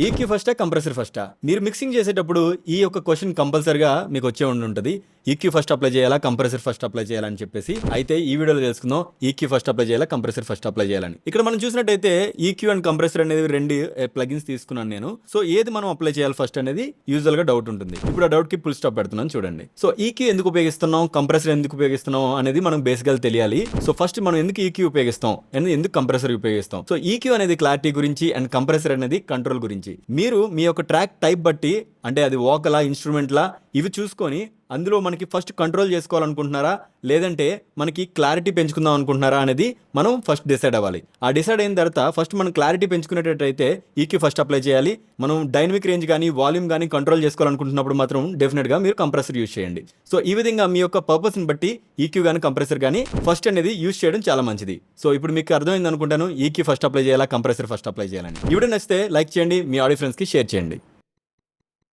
EQ ఫస్టా compressor ఫస్టా? మీరు mixing చేసేటప్పుడు ఈ యొక్క క్వశ్చన్ కంపల్సరిగా మీకు వచ్చే ఉంటుంది. ఈక్యూ ఫస్ట్ అప్లై చేయాలా, కంప్రెసర్ ఫస్ట్ అప్లై చేయాలని చెప్పేసి. అయితే ఈ వీడియోలో తెలుసుకుందాం ఈక్యూ ఫస్ట్ అప్లై చేయాలా, కంప్రెసర్ ఫస్ట్ అప్లై చేయాలని. ఇక్కడ మనం చూసినట్టయితే ఈక్యూ అండ్ కంప్రెసర్ అనేది రెండు ప్లగిన్స్ తీసుకున్నాను నేను. సో ఏది మనం అప్లై చేయాలి ఫస్ట్ అనేది యూజువల్ గా డౌట్ ఉంటుంది. ఇప్పుడు ఆ డౌట్ కి ఫుల్ స్టాప్ పెడుతున్నాను చూడండి. సో ఈక్యూ ఎందుకు ఉపయోగిస్తున్నాం, కంప్రెసర్ ఎందుకు ఉపయోగిస్తున్నాం అనేది మనం బేసికల్ తెలియాలి. సో ఫస్ట్ మనం ఎందుకు ఈక్యూ ఉపయోగిస్తాం, ఎందుకు కంప్రెసర్ ఉపయోగిస్తాం. సో ఈక్యూ అనేది క్లారిటీ గురించి అండ్ కంప్రెసర్ అనేది కంట్రోల్ గురించి. మీరు మీ యొక్క ట్రాక్ టైప్ బట్టి, అంటే అది వోకలా ఇన్స్ట్రుమెంట్లా ఇవి చూసుకొని అందులో మనకి ఫస్ట్ కంట్రోల్ చేసుకోవాలనుకుంటున్నారా, లేదంటే మనకి క్లారిటీ పెంచుకుందాం అనుకుంటున్నారా అనేది మనం ఫస్ట్ డిసైడ్ అవ్వాలి. ఆ డిసైడ్ అయిన తర్వాత ఫస్ట్ మనం క్లారిటీ పెంచుకునేటట్టయితే ఈక్యూ ఫస్ట్ అప్లై చేయాలి. మనం డైనమిక్ రేంజ్ కానీ వాల్యూమ్ కానీ కంట్రోల్ చేసుకోవాలనుకుంటున్నప్పుడు మాత్రం డెఫినెట్గా మీరు కంప్రెసర్ యూజ్ చేయండి. సో ఈ విధంగా మీ యొక్క పర్పస్ని బట్టి ఈక్యూ కానీ కంప్రెసర్ కానీ ఫస్ట్ అనేది యూజ్ చేయడం చాలా మంచిది. సో ఇప్పుడు మీకు అర్థమైంది అనుకుంటాను ఈక్యూ ఫస్ట్ అప్లై చేయాలా, కంప్రెసర్ ఫస్ట్ అప్లై చేయాలని. ఈ వీడియో నచ్చితే లైక్ చేయండి, మీ ఆడియో ఫ్రెండ్స్కి షేర్ చేయండి.